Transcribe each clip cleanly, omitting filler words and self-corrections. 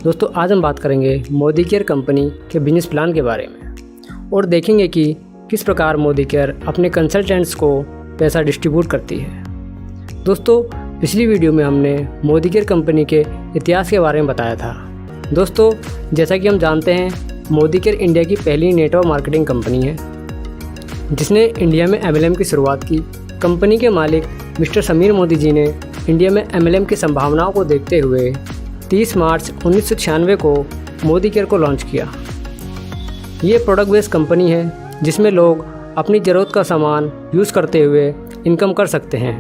दोस्तों आज हम बात करेंगे मोदी केयर कंपनी के बिजनेस प्लान के बारे में और देखेंगे कि किस प्रकार मोदी केयर अपने कंसल्टेंट्स को पैसा डिस्ट्रीब्यूट करती है। दोस्तों पिछली वीडियो में हमने मोदी केयर कंपनी के इतिहास के बारे में बताया था। दोस्तों जैसा कि हम जानते हैं मोदी केयर इंडिया की पहली नेटवर्क मार्केटिंग कंपनी है जिसने इंडिया में MLM की शुरुआत की। कंपनी के मालिक मिस्टर समीर मोदी जी ने इंडिया में MLM की संभावनाओं को देखते हुए 30 मार्च 1996 को मोदी केयर को लॉन्च किया। ये प्रोडक्ट बेस्ड कंपनी है जिसमें लोग अपनी ज़रूरत का सामान यूज़ करते हुए इनकम कर सकते हैं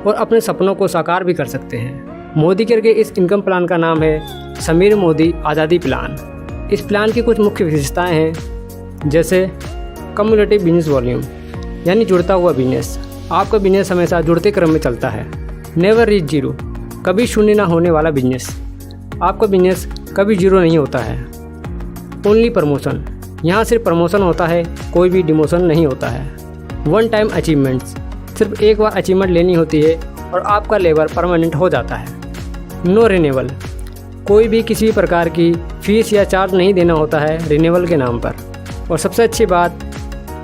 और अपने सपनों को साकार भी कर सकते हैं। मोदी केयर के इस इनकम प्लान का नाम है समीर मोदी आज़ादी प्लान। इस प्लान की कुछ मुख्य विशेषताएं हैं जैसे कम्युलेटिव बिजनेस वॉल्यूम यानी जुड़ता हुआ बिजनेस। आपका बिजनेस हमेशा जुड़ते क्रम में चलता है। नेवर रीच जीरो, कभी शून्य ना होने वाला बिजनेस। आपका बिजनेस कभी जीरो नहीं होता है। ओनली प्रमोशन, यहाँ सिर्फ प्रमोशन होता है, कोई भी डिमोशन नहीं होता है। वन टाइम अचीवमेंट्स, सिर्फ एक बार अचीवमेंट लेनी होती है और आपका लेबर परमानेंट हो जाता है। नो रिन्यूअल, कोई भी किसी प्रकार की फीस या चार्ज नहीं देना होता है रिन्यूअल के नाम पर। और सबसे अच्छी बात,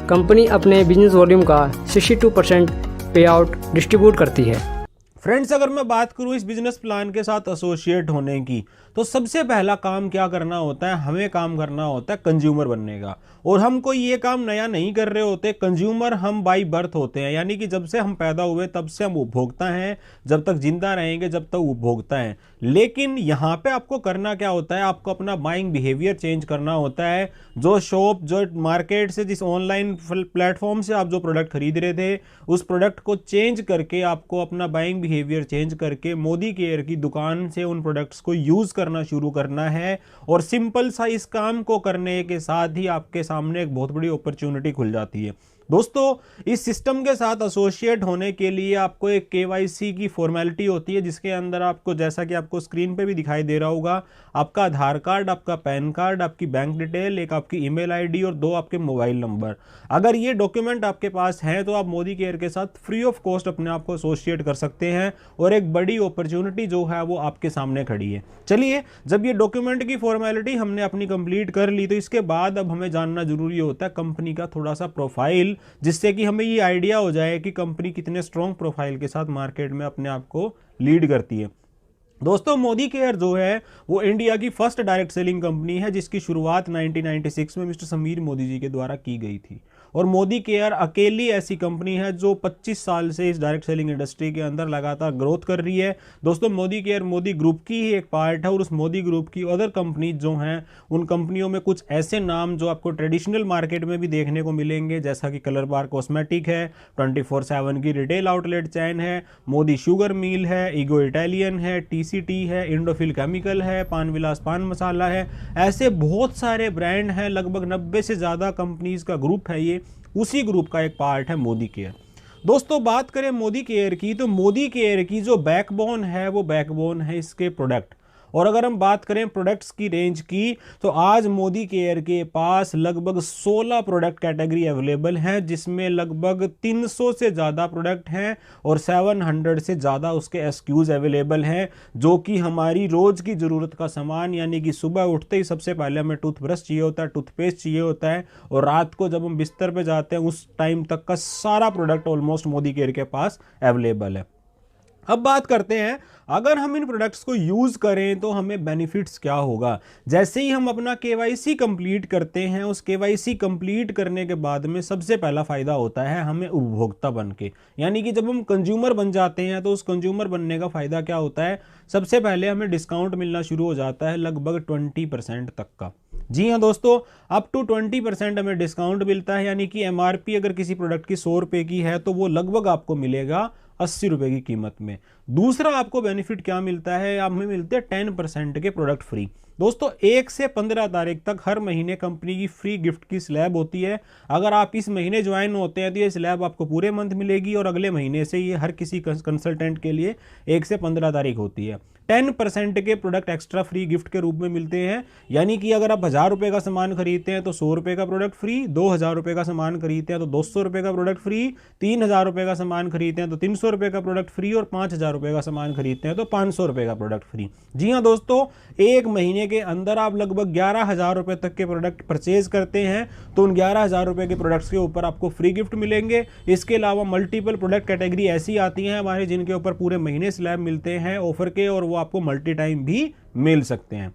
कंपनी अपने बिजनेस वॉल्यूम का 62% पे आउट डिस्ट्रीब्यूट करती है। फ्रेंड्स, अगर मैं बात करूं इस बिजनेस प्लान के साथ एसोसिएट होने की, तो सबसे पहला काम क्या करना होता है, हमें काम करना होता है कंज्यूमर बनने का। और हम कोई ये काम नया नहीं कर रहे होते। कंज्यूमर हम बाई बर्थ होते हैं, यानी कि जब से हम पैदा हुए तब से हम उपभोक्ता हैं, जब तक जिंदा रहेंगे जब तक उपभोक्ता हैं। लेकिन यहाँ पे आपको करना क्या होता है, आपको अपना बाइंग बिहेवियर चेंज करना होता है। जो शॉप, जो मार्केट से, जिस ऑनलाइन प्लेटफॉर्म से आप जो प्रोडक्ट खरीद रहे थे, उस प्रोडक्ट को चेंज करके आपको अपना बाइंग बिहेवियर चेंज करके मोदी केयर की दुकान से उन प्रोडक्ट्स को यूज करना शुरू करना है। और सिंपल सा इस काम को करने के साथ ही आपके सामने एक बहुत बड़ी अपॉर्चुनिटी खुल जाती है। दोस्तों इस सिस्टम के साथ एसोसिएट होने के लिए आपको एक KYC की फॉर्मेलिटी होती है, जिसके अंदर आपको, जैसा कि आपको स्क्रीन पे भी दिखाई दे रहा होगा, आपका आधार कार्ड, आपका पैन कार्ड, आपकी बैंक डिटेल, एक आपकी ईमेल आईडी और 2 आपके मोबाइल नंबर। अगर ये डॉक्यूमेंट आपके पास हैं तो आप मोदी केयर के साथ फ्री ऑफ कॉस्ट अपने आप को एसोसिएट कर सकते हैं और एक बड़ी अपॉर्चुनिटी जो है वो आपके सामने खड़ी है। चलिए, जब ये डॉक्यूमेंट की फॉर्मेलिटी हमने अपनी कंप्लीट कर ली, तो इसके बाद अब हमें जानना जरूरी होता है कंपनी का थोड़ा सा प्रोफाइल, जिससे कि हमें ये आइडिया हो जाए कि कंपनी कितने स्ट्रॉन्ग प्रोफाइल के साथ मार्केट में अपने आप को लीड करती है। दोस्तों मोदी केयर जो है वो इंडिया की फर्स्ट डायरेक्ट सेलिंग कंपनी है, जिसकी शुरुआत 1996 में मिस्टर समीर मोदी जी के द्वारा की गई थी। और मोदी केयर अकेली ऐसी कंपनी है जो 25 साल से इस डायरेक्ट सेलिंग इंडस्ट्री के अंदर लगातार ग्रोथ कर रही है। दोस्तों मोदी केयर मोदी ग्रुप की ही एक पार्ट है और उस मोदी ग्रुप की अदर कंपनी जो हैं, उन कंपनियों में कुछ ऐसे नाम जो आपको ट्रेडिशनल मार्केट में भी देखने को मिलेंगे, जैसा कि कलर बार कॉस्मेटिक है, 24/7 की रिटेल आउटलेट चैन है, मोदी शुगर मिल है, ईगो इटालियन है, TCT है, इंडोफिल केमिकल है, पान विलास पान मसाला है। ऐसे बहुत सारे ब्रांड हैं, लगभग 90 से ज़्यादा कंपनीज का ग्रुप है ये। उसी ग्रुप का एक पार्ट है मोदी केयर। दोस्तों बात करें मोदी केयर की, तो मोदी केयर की जो बैकबोन है वो बैकबोन है इसके प्रोडक्ट। और अगर हम बात करें प्रोडक्ट्स की रेंज की, तो आज मोदी केयर के पास लगभग 16 प्रोडक्ट कैटेगरी अवेलेबल हैं, जिसमें लगभग 300 से ज़्यादा प्रोडक्ट हैं और 700 से ज़्यादा उसके SKUs अवेलेबल हैं, जो कि हमारी रोज़ की ज़रूरत का सामान, यानी कि सुबह उठते ही सबसे पहले हमें टूथब्रश चाहिए होता है, टूथपेस्ट चाहिए होता है, और रात को जब हम बिस्तर पर जाते हैं उस टाइम तक का सारा प्रोडक्ट ऑलमोस्ट मोदी केयर के पास अवेलेबल है। अब बात करते हैं, अगर हम इन प्रोडक्ट्स को यूज़ करें तो हमें बेनिफिट्स क्या होगा। जैसे ही हम अपना KYC कंप्लीट करते हैं, उस KYC कंप्लीट करने के बाद में सबसे पहला फ़ायदा होता है हमें उपभोक्ता बन के, यानी कि जब हम कंज्यूमर बन जाते हैं तो उस कंज्यूमर बनने का फ़ायदा क्या होता है, सबसे पहले हमें डिस्काउंट मिलना शुरू हो जाता है लगभग 20% तक का। जी हाँ दोस्तों, अप टू 20% हमें डिस्काउंट मिलता है, यानी कि MRP अगर किसी प्रोडक्ट की 100 रुपये की है तो वो लगभग आपको मिलेगा 80 रुपये की कीमत में। दूसरा आपको बेनिफिट क्या मिलता है, हमें मिलते हैं 10% के प्रोडक्ट फ्री। दोस्तों 1 से 15 तारीख तक हर महीने कंपनी की फ्री गिफ्ट की स्लैब होती है। अगर आप इस महीने ज्वाइन होते हैं तो ये स्लैब आपको पूरे मंथ मिलेगी और अगले महीने से ये हर किसी कंसल्टेंट के लिए 1 से 15 तारीख होती है। 10% के प्रोडक्ट एक्स्ट्रा फ्री गिफ्ट के रूप में मिलते हैं। यानी कि अगर आप 1000 रुपये का सामान खरीदते हैं तो 100 रुपये का प्रोडक्ट फ्री, 2000 रुपये का सामान खरीदते हैं तो 200 रुपये का प्रोडक्ट फ्री, 3000 रुपये का सामान खरीदते हैं तो 300 रुपये का प्रोडक्ट फ्री, और 5000 रुपये का सामान खरीदते हैं तो 500 रुपये का प्रोडक्ट फ्री। जी हाँ दोस्तों, एक महीने के अंदर आप लगभग 11,000 रुपये तक के प्रोडक्ट परचेज करते हैं तो उन 11,000 रुपये के प्रोडक्ट्स के ऊपर आपको फ्री गिफ्ट मिलेंगे। इसके अलावा मल्टीपल प्रोडक्ट कैटेगरी ऐसी आती हैं हमारे जिनके ऊपर पूरे महीने स्लैब मिलते हैं ऑफर के, और वो आपको मल्टी टाइम भी मिल सकते हैं।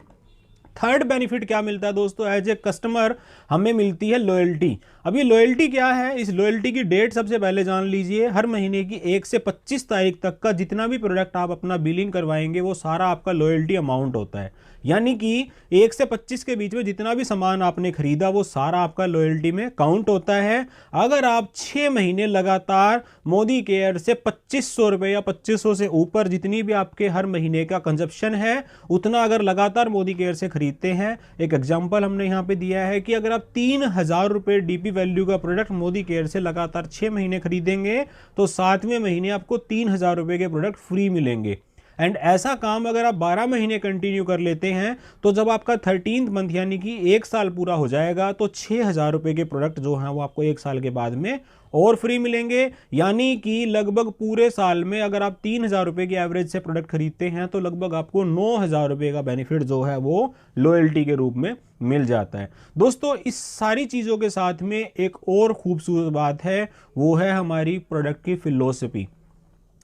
थर्ड बेनिफिट क्या मिलता है दोस्तों, एज ए कस्टमर हमें मिलती है लॉयल्टी। अभी लॉयल्टी क्या है, इस लॉयल्टी की डेट सबसे पहले जान लीजिए। हर महीने की 1 से 25 तारीख तक का जितना भी प्रोडक्ट आप अपना बिलिंग करवाएंगे वो सारा आपका लॉयल्टी अमाउंट होता है। यानी कि 1 से 25 के बीच में जितना भी सामान आपने खरीदा वो सारा आपका लॉयल्टी में काउंट होता है। अगर आप 6 महीने लगातार मोदी केयर से 2500 रुपये या 2500 से ऊपर जितनी भी आपके हर महीने का कंजप्शन है उतना अगर लगातार मोदी केयर से खरीदते हैं, एक एग्जांपल हमने यहाँ पे दिया है कि अगर आप 3000 रुपये डीपी वैल्यू का प्रोडक्ट मोदी केयर से लगातार 6 महीने खरीदेंगे तो 7वें महीने आपको 3000 रुपये के प्रोडक्ट फ्री मिलेंगे। एंड ऐसा काम अगर आप 12 महीने कंटिन्यू कर लेते हैं तो जब आपका 13th मंथ यानी कि 1 साल पूरा हो जाएगा तो 6000 रुपये के प्रोडक्ट जो हैं वो आपको 1 साल के बाद में और फ्री मिलेंगे। यानी कि लगभग पूरे साल में अगर आप 3000 रुपये की एवरेज से प्रोडक्ट खरीदते हैं तो लगभग आपको 9000 रुपये का बेनिफिट जो है वो लॉयल्टी के रूप में मिल जाता है। दोस्तों, इस सारी चीज़ों के साथ में एक और खूबसूरत बात है, वो है हमारी प्रोडक्ट की फिलॉसफी।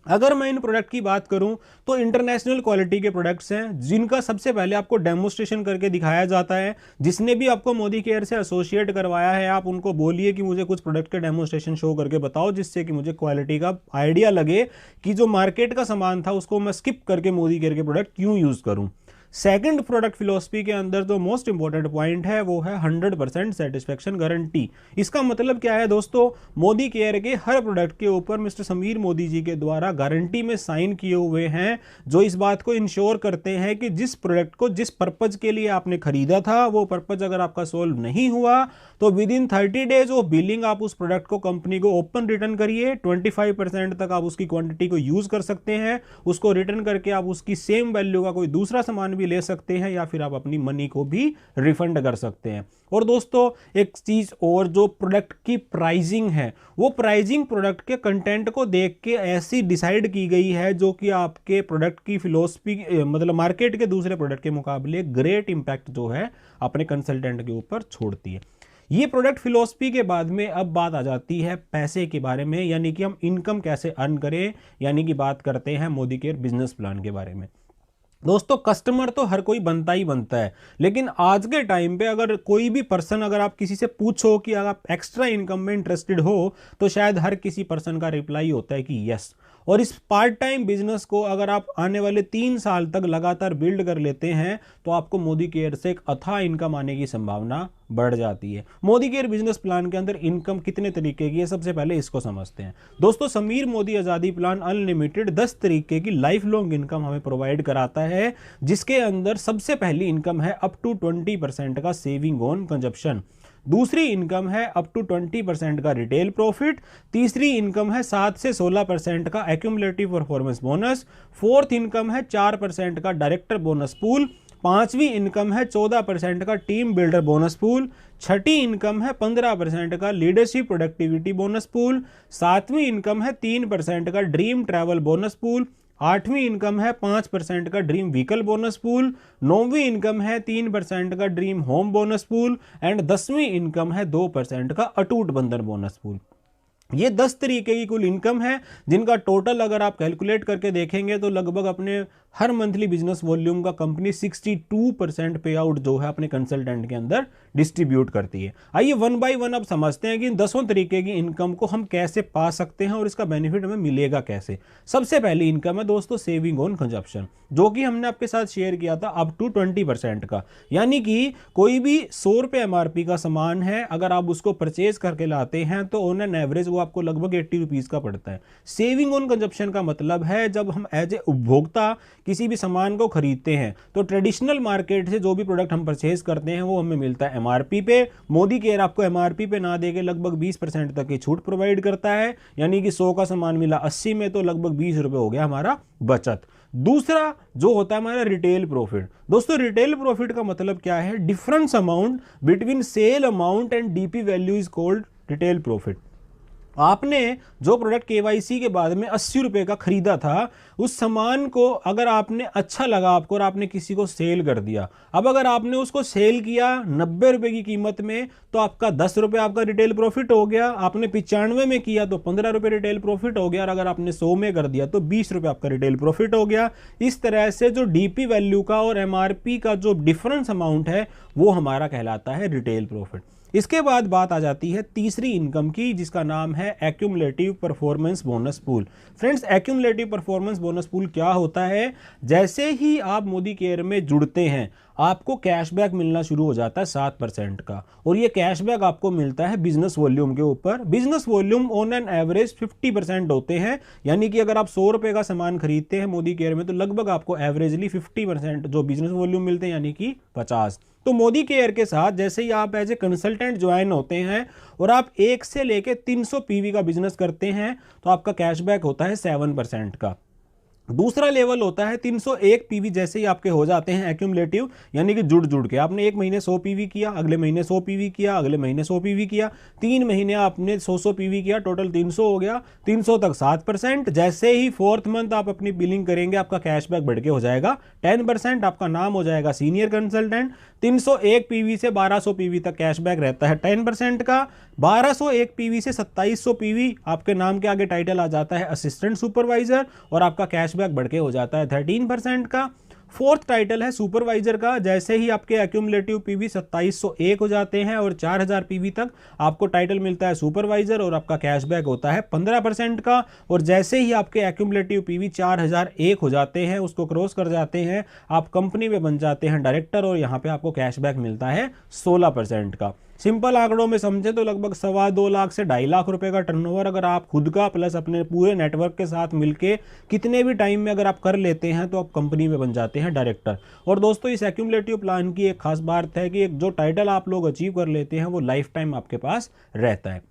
अगर मैं इन प्रोडक्ट की बात करूं तो इंटरनेशनल क्वालिटी के प्रोडक्ट्स हैं जिनका सबसे पहले आपको डेमोस्ट्रेशन करके दिखाया जाता है। जिसने भी आपको मोदी केयर से एसोसिएट करवाया है आप उनको बोलिए कि मुझे कुछ प्रोडक्ट के डेमोस्ट्रेशन शो करके बताओ जिससे कि मुझे क्वालिटी का आइडिया लगे कि जो मार्केट का सामान था उसको मैं स्किप करके मोदी केयर के प्रोडक्ट क्यों यूज़ करूँ। सेकंड प्रोडक्ट फिलॉसफी के अंदर जो मोस्ट इंपॉर्टेंट पॉइंट है वो है 100% सेटिस्फेक्शन गारंटी। इसका मतलब क्या है दोस्तों, मोदी केयर के हर प्रोडक्ट के ऊपर मिस्टर समीर मोदी जी के द्वारा गारंटी में साइन किए हुए हैं जो इस बात को इंश्योर करते हैं कि जिस प्रोडक्ट को जिस पर्पज के लिए आपने खरीदा था वो पर्पज अगर आपका सोल्व नहीं हुआ तो with in 30 days of billing आप उस प्रोडक्ट को कंपनी को ओपन रिटर्न करिए। 25% तक आप उसकी क्वांटिटी को यूज कर सकते हैं, उसको रिटर्न करके आप उसकी सेम वैल्यू का कोई दूसरा सामान ले सकते हैं या फिर आप अपनी मनी को भी रिफंड कर सकते हैं। और दोस्तों एक चीज और, जो प्रोडक्ट की प्राइसिंग है वो प्राइसिंग प्रोडक्ट के कंटेंट को देख के ऐसी डिसाइड की गई है जो कि आपके प्रोडक्ट की फिलॉसफी मतलब मार्केट के दूसरे प्रोडक्ट के मुकाबले ग्रेट इंपैक्ट जो है अपने कंसल्टेंट के ऊपर छोड़ती है। ये प्रोडक्ट फिलॉसफी के बाद में अब बात आ जाती है पैसे के बारे में, यानी कि हम इनकम कैसे अर्न करें, यानी कि बात करते हैं मोदी केयर बिजनेस प्लान के बारे में। दोस्तों कस्टमर तो हर कोई बनता ही बनता है, लेकिन आज के टाइम पे अगर कोई भी पर्सन, अगर आप किसी से पूछो कि अगर आप एक्स्ट्रा इनकम में इंटरेस्टेड हो तो शायद हर किसी पर्सन का रिप्लाई होता है कि यस। और इस पार्ट टाइम बिजनेस को अगर आप आने वाले 3 साल तक लगातार बिल्ड कर लेते हैं तो आपको मोदी केयर से एक अथाह इनकम आने की संभावना बढ़ जाती है। मोदी केयर बिजनेस प्लान के अंदर इनकम कितने तरीके की है, सबसे पहले इसको समझते हैं। दोस्तों समीर मोदी आज़ादी प्लान अनलिमिटेड 10 तरीके की लाइफ लॉन्ग इनकम हमें प्रोवाइड कराता है, जिसके अंदर सबसे पहली इनकम है अप टू 20% का सेविंग ऑन कंजप्शन। दूसरी इनकम है अप टू 20% का रिटेल प्रॉफिट। तीसरी इनकम है 7 से 16% का accumulative performance bonus. Fourth income है 4% का डायरेक्टर बोनस पूल। पांचवी इनकम है 14% का टीम बिल्डर बोनस पूल। छठी इनकम है 15% का लीडरशिप प्रोडक्टिविटी बोनस पूल। सातवीं इनकम है 3% का ड्रीम ट्रैवल बोनस पूल। आठवीं इनकम है 5% का ड्रीम व्हीकल बोनस पूल। नौवीं इनकम है 3% का dream home bonus pool and 10वीं इनकम है 2% का अटूट बंधन बोनस पूल। ये 10 तरीके की कुल इनकम है जिनका टोटल अगर आप कैलकुलेट करके देखेंगे तो लगभग अपने हर मंथली बिजनेस वॉल्यूम का कंपनी 62% पे आउट जो है अपने कंसल्टेंट के अंदर डिस्ट्रीब्यूट करती है। आइए वन बाय वन अब समझते हैं कि इन 10 तरीके की इनकम को हम कैसे पा सकते हैं और इसका बेनिफिट हमें मिलेगा कैसे। सबसे पहली इनकम है दोस्तों सेविंग ऑन कंजप्शन, जो कि हमने आपके साथ शेयर किया था अप टू 20% का। यानी कि कोई भी 100 रुपये MRP का सामान है, अगर आप उसको परचेज करके लाते हैं तो ऑन एन एवरेज वो आपको लगभग 80 रुपीज़ का पड़ता है। सेविंग ऑन कंजप्शन का मतलब है जब हम एज ए उपभोक्ता किसी भी सामान को खरीदते हैं तो ट्रेडिशनल मार्केट से जो भी प्रोडक्ट हम परचेज करते हैं वो हमें मिलता है MRP पे। मोदी केयर आपको MRP पे ना देके लगभग 20% तक की छूट प्रोवाइड करता है, यानी कि 100 का सामान मिला 80 में तो लगभग 20 रुपये हो गया हमारा बचत। दूसरा जो होता है हमारा रिटेल प्रॉफिट। दोस्तों रिटेल प्रॉफिट का मतलब क्या है? Difference amount between sale amount and DP value is called retail profit. आपने जो प्रोडक्ट KYC के बाद में 80 रुपये का खरीदा था, उस सामान को अगर आपने अच्छा लगा आपको और आपने किसी को सेल कर दिया, अब अगर आपने उसको सेल किया 90 रुपये की कीमत में तो आपका 10 रुपये आपका रिटेल प्रॉफिट हो गया। आपने 95 में किया तो 15 रुपये रिटेल प्रॉफिट हो गया, और अगर आपने 100 में कर दिया तो 20 रुपये आपका रिटेल प्रॉफिट हो गया। इस तरह से जो DP वैल्यू का और MRP का जो डिफरेंस अमाउंट है वो हमारा कहलाता है रिटेल प्रॉफिट। इसके बाद बात आ जाती है तीसरी इनकम की, जिसका नाम है accumulative performance bonus pool. Friends, accumulative performance bonus pool क्या होता है? जैसे ही आप मोदी केयर में जुड़ते हैं आपको कैशबैक मिलना शुरू हो जाता है 7% का, और ये कैशबैक आपको मिलता है बिजनेस वॉल्यूम के ऊपर। Business volume on an average 50% होते हैं, यानी कि अगर आप 100 रुपये का सामान खरीदते हैं मोदी केयर में तो लगभग आपको एवरेजली 50% जो बिजनेस वॉल्यूम मिलते हैं, यानी कि 50। तो मोदी केयर के साथ जैसे ही आप एज ए कंसल्टेंट ज्वाइन होते हैं और आप 1 से लेके 300 PV का बिजनेस करते हैं तो आपका कैशबैक होता है 7% का। दूसरा लेवल होता है 301 PV। जैसे ही आपके हो जाते हैं एक्यूमुलेटिव, यानी कि जुड़ के आपने एक महीने 100 PV किया, अगले महीने 100 PV किया, अगले महीने 100 PV किया, 3 महीने आपने 100 PV किया, टोटल 300 हो गया। 300 तक 7%। जैसे ही 4th मंथ आप अपनी बिलिंग करेंगे आपका कैशबैक बढ़ के हो जाएगा 10%। आपका नाम हो जाएगा सीनियर कंसल्टेंट। 301 PV से 1200 PV तक कैशबैक रहता है 10% का। 1201 PV से 2700 PV आपके नाम के आगे टाइटल आ जाता है असिस्टेंट सुपरवाइजर, और आपका कैशबैक बढ़ के हो जाता है 13% का। 4th टाइटल है सुपरवाइजर का। जैसे ही आपके एक्यूमुलेटिव PV 2701 हो जाते हैं और 4000 PV तक आपको टाइटल मिलता है सुपरवाइजर, और आपका कैशबैक होता है 15% का। और जैसे ही आपके एक्यूमुलेटिव PV 4001 हो जाते हैं, उसको क्रॉस कर जाते हैं, आप कंपनी में बन जाते हैं डायरेक्टर, और यहाँ पे आपको कैशबैक मिलता है 16% का। सिंपल आंकड़ों में समझे तो लगभग 2.25 लाख से 2.5 लाख रुपए का टर्नओवर अगर आप खुद का प्लस अपने पूरे नेटवर्क के साथ मिलके कितने भी टाइम में अगर आप कर लेते हैं तो आप कंपनी में बन जाते हैं डायरेक्टर। और दोस्तों इस एक्यूमुलेटिव प्लान की एक खास बात है कि जो टाइटल आप लोग अचीव कर लेते हैं वो लाइफ टाइम आपके पास रहता है।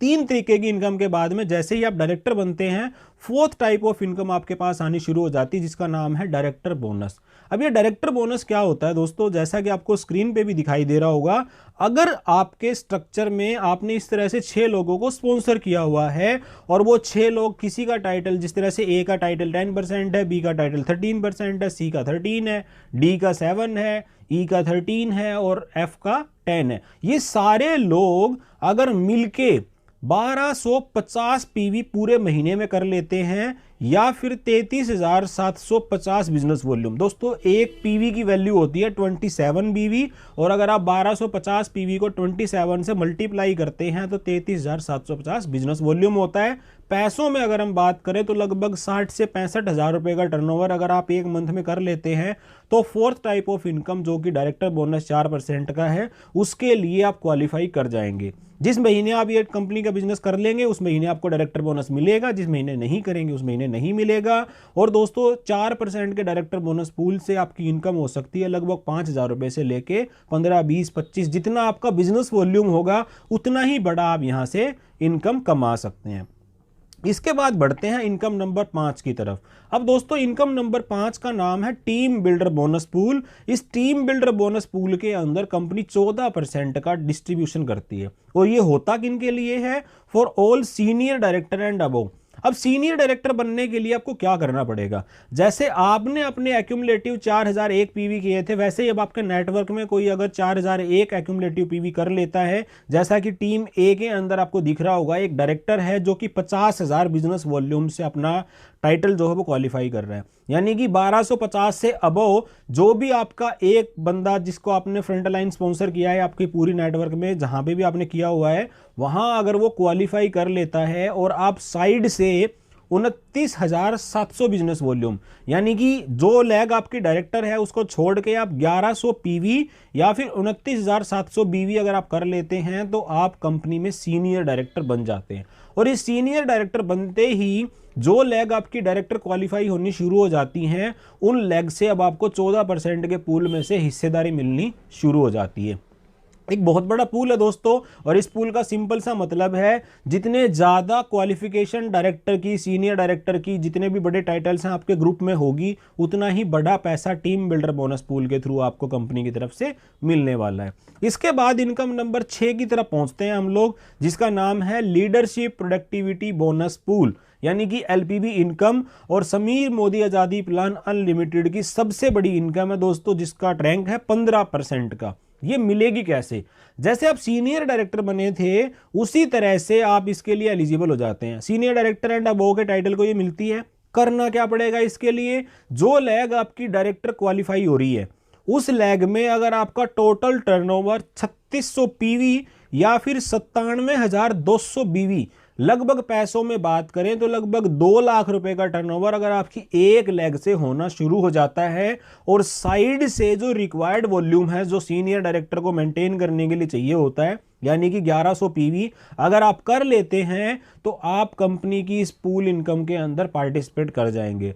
3 तरीके की इनकम के बाद में जैसे ही आप डायरेक्टर बनते हैं 4th टाइप ऑफ इनकम आपके पास आनी शुरू हो जाती है, जिसका नाम है डायरेक्टर बोनस। अब ये डायरेक्टर बोनस क्या होता है दोस्तों? जैसा कि आपको स्क्रीन पे भी दिखाई दे रहा होगा, अगर आपके स्ट्रक्चर में आपने इस तरह से 6 लोगों को स्पॉन्सर किया हुआ है और वो 6 लोग किसी का टाइटल, जिस तरह से A का टाइटल 10% है, B का टाइटल 13% है, C का 13 है, D का 7 है, E का 13 है और F का 10 है, ये सारे लोग अगर मिलके 1250 PV पूरे महीने में कर लेते हैं या फिर 33,750 बिजनेस वॉल्यूम। दोस्तों एक PV की वैल्यू होती है 27 BV, और अगर आप 1250 PV को 27 से मल्टीप्लाई करते हैं तो 33,750 बिजनेस वॉल्यूम होता है। पैसों में अगर हम बात करें तो लगभग 60 से 65 हज़ार रुपये का टर्नओवर अगर आप एक मंथ में कर लेते हैं तो 4th टाइप ऑफ इनकम जो कि डायरेक्टर बोनस 4% का है, उसके लिए आप क्वालिफाई कर जाएंगे। जिस महीने आप ये कंपनी का बिजनेस कर लेंगे उस महीने आपको डायरेक्टर बोनस मिलेगा, जिस महीने नहीं करेंगे उस महीने नहीं मिलेगा। और दोस्तों 4% के डायरेक्टर बोनस पूल से आपकी इनकम हो सकती है लगभग 5,000 रुपये से लेके 15, 20, 25, जितना आपका बिजनेस वॉल्यूम होगा उतना ही बड़ा आप यहाँ से इनकम कमा सकते हैं। इसके बाद बढ़ते हैं इनकम नंबर 5 की तरफ। अब दोस्तों इनकम नंबर 5 का नाम है टीम बिल्डर बोनस पूल। इस टीम बिल्डर बोनस पूल के अंदर कंपनी 14% का डिस्ट्रीब्यूशन करती है, और ये होता किन के लिए है? For all senior director and above. अब सीनियर डायरेक्टर बनने के लिए आपको क्या करना पड़ेगा? जैसे आपने अपने एक्यूमुलेटिव 4001 PV किए थे, वैसे ही अब आपके नेटवर्क में कोई अगर 4001 एक्यूमुलेटिव PV कर लेता है, जैसा कि टीम ए के अंदर आपको दिख रहा होगा एक डायरेक्टर है जो कि 50,000 बिजनेस वॉल्यूम से अपना टाइटल जो है वो क्वालिफाई कर रहा है, यानी कि 1250 से अबव जो भी आपका एक बंदा जिसको आपने फ्रंट लाइन स्पॉन्सर किया है आपकी पूरी नेटवर्क में जहां पे भी आपने किया हुआ है, वहां अगर वो क्वालिफाई कर लेता है और आप साइड से 29,700 बिजनेस वॉल्यूम, यानी कि जो लैग आपकी डायरेक्टर है उसको छोड़ के आप 1100 पीवी या फिर 29,700 बीवी अगर आप कर लेते हैं तो आप कंपनी में सीनियर डायरेक्टर बन जाते हैं। और इस सीनियर डायरेक्टर बनते ही जो लैग आपकी डायरेक्टर क्वालिफाई होनी शुरू हो जाती हैं, उन लैग से अब आपको 14% के पूल में से हिस्सेदारी मिलनी शुरू हो जाती है। एक बहुत बड़ा पूल है दोस्तों, और इस पूल का सिंपल सा मतलब है जितने ज़्यादा क्वालिफिकेशन डायरेक्टर की, सीनियर डायरेक्टर की, जितने भी बड़े टाइटल्स हैं आपके ग्रुप में होगी, उतना ही बड़ा पैसा टीम बिल्डर बोनस पूल के थ्रू आपको कंपनी की तरफ से मिलने वाला है। इसके बाद इनकम नंबर 6 की तरफ पहुंचते हैं हम लोग, जिसका नाम है लीडरशिप प्रोडक्टिविटी बोनस पूल, यानी कि एलपीबी इनकम। और समीर मोदी आज़ादी प्लान अनलिमिटेड की सबसे बड़ी इनकम है दोस्तों, जिसका रैंक है 15% का। ये मिलेगी कैसे? जैसे आप सीनियर डायरेक्टर बने थे उसी तरह से आप इसके लिए एलिजिबल हो जाते हैं। सीनियर डायरेक्टर एंड अबव के टाइटल को ये मिलती है। करना क्या पड़ेगा इसके लिए? जो लैग आपकी डायरेक्टर क्वालिफाई हो रही है उस लैग में अगर आपका टोटल टर्नओवर 3600 पीवी या फिर 97,200 बीवी, लगभग पैसों में बात करें तो लगभग 2 लाख रुपए का टर्नओवर अगर आपकी एक लेग से होना शुरू हो जाता है, और साइड से जो रिक्वायर्ड वॉल्यूम है जो सीनियर डायरेक्टर को मेंटेन करने के लिए चाहिए होता है, यानी कि 1100 पीवी अगर आप कर लेते हैं तो आप कंपनी की इस पूल इनकम के अंदर पार्टिसिपेट कर जाएंगे।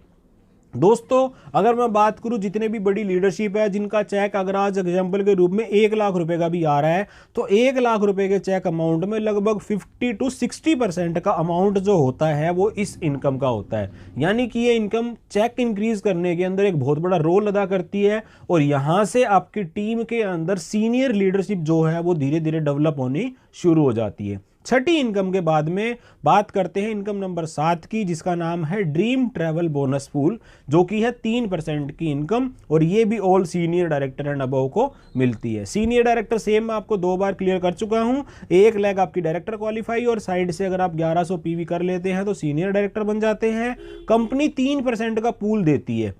दोस्तों अगर मैं बात करूं जितने भी बड़ी लीडरशिप है जिनका चेक अगर आज एग्जांपल के रूप में 1 लाख रुपए का भी आ रहा है, तो 1 लाख रुपए के चेक अमाउंट में लगभग 50 to 60% का अमाउंट जो होता है वो इस इनकम का होता है। यानी कि ये इनकम चेक इंक्रीज करने के अंदर एक बहुत बड़ा रोल अदा करती है, और यहां से आपकी टीम के अंदर सीनियर लीडरशिप जो है वो धीरे धीरे डेवलप होनी शुरू हो जाती है। छठी इनकम के बाद में बात करते हैं इनकम नंबर 7 की, जिसका नाम है ड्रीम ट्रैवल बोनस पूल, जो कि है 3% की इनकम, और ये भी all senior director and above को मिलती है। सीनियर डायरेक्टर सेम मैं आपको 2 बार क्लियर कर चुका हूं, एक लैग आपकी डायरेक्टर क्वालिफाई, और साइड से अगर आप 1100 पीवी कर लेते हैं तो सीनियर डायरेक्टर बन जाते हैं। कंपनी 3% का पूल देती है।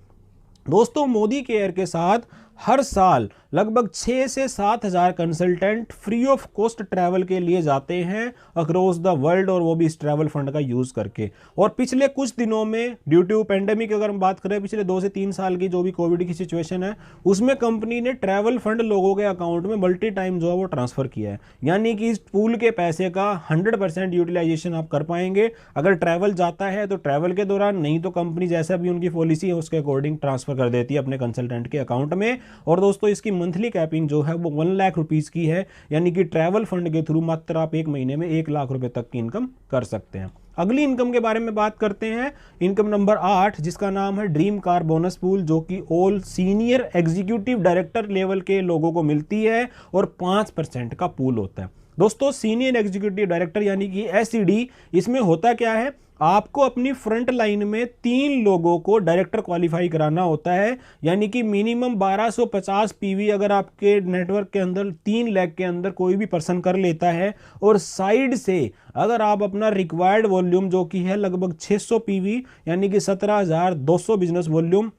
दोस्तों मोदी केयर के साथ हर साल लगभग 6 से 7 हज़ार consultant free of cost travel के लिए जाते हैं अक्रॉस द वर्ल्ड, और वो भी इस ट्रैवल फंड का यूज़ करके। और पिछले कुछ दिनों में ड्यू टू पेंडेमिक अगर हम बात करें, पिछले 2 से 3 साल की जो भी कोविड की सिचुएशन है, उसमें कंपनी ने ट्रैवल फंड लोगों के अकाउंट में मल्टी टाइम जो है वो ट्रांसफ़र किया है। यानी कि इस पूल के पैसे का 100% यूटिलाइजेशन आप कर पाएंगे। अगर ट्रैवल जाता है तो ट्रैवल के दौरान, नहीं तो कंपनी जैसा भी उनकी पॉलिसी है उसके अकॉर्डिंग ट्रांसफ़र कर देती है अपने कंसल्टेंट के अकाउंट में। और दोस्तों इसकी मंथली कैपिंग जो है वो 1 लाख रुपीस की है, यानी कि ट्रैवल फंड के थ्रू मात्र आप एक महीने में 1 लाख रुपए तक की इनकम कर सकते हैं। अगली इनकम के बारे में बात करते हैं, इनकम नंबर 8, जिसका नाम है ड्रीम कार बोनस पूल, जो कि all senior executive director level के लोगों को मिलती है, और 5% का पूल होता है। दोस्तों सीनियर एग्जीक्यूटिव डायरेक्टर यानी कि एसईडी, इसमें होता क्या है, आपको अपनी फ्रंट लाइन में 3 लोगों को डायरेक्टर क्वालिफाई कराना होता है। यानी कि मिनिमम 1250 पीवी अगर आपके नेटवर्क के अंदर 3 लाख के अंदर कोई भी पर्सन कर लेता है, और साइड से अगर आप अपना रिक्वायर्ड वॉल्यूम जो कि है लगभग 600 पीवी यानी कि 17,200 बिजनेस वॉल्यूम,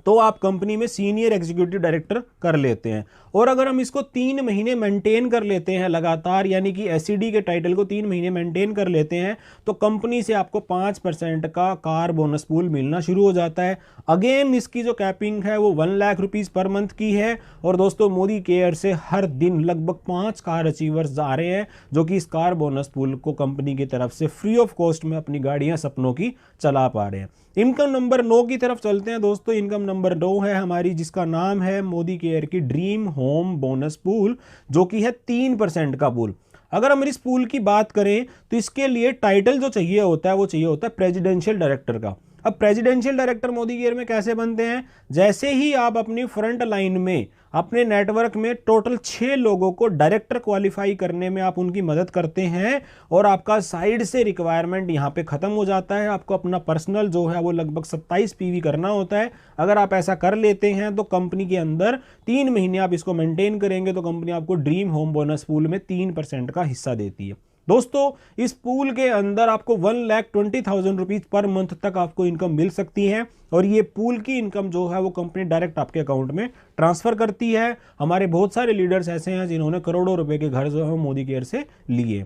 तो आप कंपनी में सीनियर एग्जीक्यूटिव डायरेक्टर कर लेते हैं। और अगर हम इसको 3 महीने मेंटेन कर लेते हैं लगातार, यानी कि एसईडी के टाइटल को 3 महीने मेंटेन कर लेते हैं, तो कंपनी से आपको 5% का कार बोनस पूल मिलना शुरू हो जाता है। अगेन इसकी जो कैपिंग है वो 1 लाख रुपीज़ पर मंथ की है। और दोस्तों मोदी केयर से हर दिन लगभग 5 कार अचीवर्स आ रहे हैं, जो कि इस कार बोनस पूल को कंपनी की तरफ से फ्री ऑफ कॉस्ट में अपनी गाड़ियां सपनों की चला पा रहे हैं। इनकम नंबर 9 की तरफ चलते हैं दोस्तों। इनकम नंबर 9 है हमारी, जिसका नाम है मोदी केयर की ड्रीम होम बोनस पूल, जो कि है 3% का पूल। अगर हम इस पूल की बात करें तो इसके लिए टाइटल जो चाहिए होता है वो चाहिए होता है प्रेसिडेंशियल डायरेक्टर का। अब प्रेसिडेंशियल डायरेक्टर मोदी केयर में कैसे बनते हैं, जैसे ही आप अपनी फ्रंट लाइन में अपने नेटवर्क में टोटल 6 लोगों को डायरेक्टर क्वालिफाई करने में आप उनकी मदद करते हैं, और आपका साइड से रिक्वायरमेंट यहाँ पे खत्म हो जाता है। आपको अपना पर्सनल जो है वो लगभग 27 पीवी करना होता है। अगर आप ऐसा कर लेते हैं तो कंपनी के अंदर 3 महीने आप इसको मेंटेन करेंगे तो कंपनी आपको ड्रीम होम बोनस पूल में 3% का हिस्सा देती है। दोस्तों इस पूल के अंदर आपको 1,20,000 रुपीज पर मंथ तक आपको इनकम मिल सकती है, और ये पूल की इनकम जो है वो कंपनी डायरेक्ट आपके अकाउंट में ट्रांसफर करती है। हमारे बहुत सारे लीडर्स ऐसे हैं जिन्होंने करोड़ों रुपए के घर जो है मोदी केयर से लिए।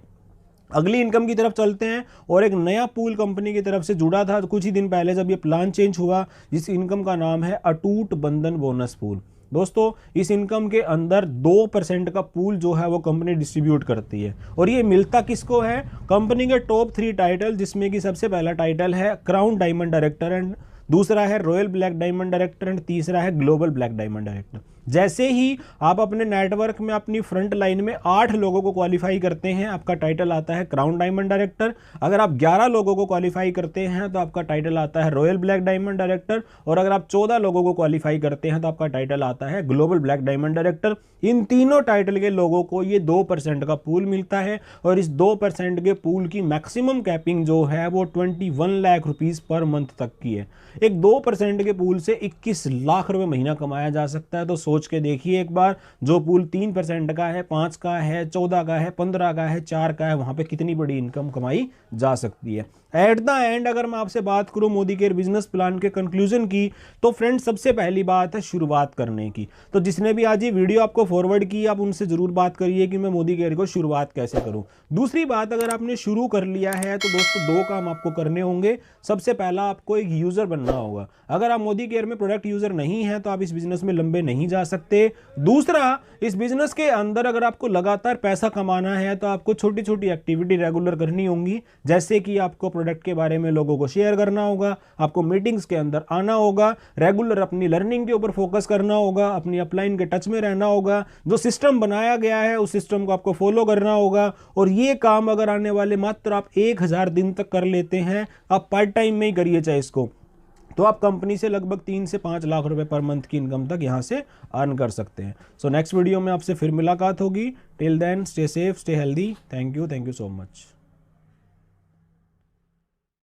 अगली इनकम की तरफ चलते हैं और एक नया पूल कंपनी की तरफ से जुड़ा था कुछ ही दिन पहले जब ये प्लान चेंज हुआ, जिस इनकम का नाम है अटूट बंधन बोनस पूल। दोस्तों इस इनकम के अंदर 2% का पूल जो है वो कंपनी डिस्ट्रीब्यूट करती है और ये मिलता किसको है, कंपनी के टॉप 3 टाइटल, जिसमें कि सबसे पहला टाइटल है क्राउन डायमंड डायरेक्टर एंड दूसरा है royal black diamond director and तीसरा है ग्लोबल ब्लैक डायमंड डायरेक्टर। जैसे ही आप अपने नेटवर्क में अपनी फ्रंट लाइन में 8 लोगों को क्वालिफाई करते हैं, आपका टाइटल आता है क्राउन डायमंड डायरेक्टर। अगर आप 11 लोगों को क्वालिफाई करते हैं तो आपका टाइटल आता है रॉयल ब्लैक डायमंड डायरेक्टर, और अगर आप 14 लोगों को क्वालिफाई करते हैं तो आपका टाइटल आता है ग्लोबल ब्लैक डायमंड डायरेक्टर। इन तीनों टाइटल के लोगों को ये 2% का पूल मिलता है और इस 2% के पूल की मैक्सिमम कैपिंग जो है वो 21 लाख रुपीस पर मंथ तक की है। एक 2% के पूल से 21 लाख रुपए महीना कमाया जा सकता है। तो सोच के देखिए एक बार, जो पूल 3% का है, 5 का है, 14 का है, 15 का है, 4 का है, वहां पे कितनी बड़ी इनकम कमाई जा सकती है। एट द एंड अगर मैं आपसे बात करूं मोदी केयर बिजनेस प्लान के कंक्लूजन की, तो फ्रेंड्स सबसे पहली बात है शुरुआत करने की। तो जिसने भी आज ये वीडियो आपको फॉरवर्ड की, आप उनसे जरूर बात करिए कि मैं मोदी केयर को शुरुआत कैसे करूं। दूसरी बात, अगर आपने शुरू कर लिया है तो दोस्तों 2 काम आपको करने होंगे। सबसे पहला, आपको एक यूजर बनना होगा। अगर आप मोदी केयर में प्रोडक्ट यूजर नहीं है तो आप इस बिजनेस में लंबे नहीं जा सकते। दूसरा, इस बिजनेस के अंदर अगर आपको लगातार पैसा कमाना है तो आपको छोटी छोटी एक्टिविटी रेगुलर करनी होंगी, जैसे कि आपको प्रोडक्ट के बारे में लोगों को शेयर करना होगा, आपको मीटिंग्स के अंदर आना होगा, रेगुलर अपनी लर्निंग के ऊपर फोकस करना होगा, अपनी अपलाइन के टच में रहना होगा, जो सिस्टम बनाया गया है उस सिस्टम को आपको फॉलो करना होगा। और ये काम अगर आने वाले मात्र आप 1000 दिन तक कर लेते हैं, आप पार्ट टाइम में ही करिए चाहे इसको, तो आप कंपनी से लगभग 3 से 5 लाख रुपए पर मंथ की इनकम तक यहां से अर्न कर सकते हैं। सो नेक्स्ट वीडियो में आपसे फिर मुलाकात होगी। Till then stay safe, stay healthy. Thank you so much.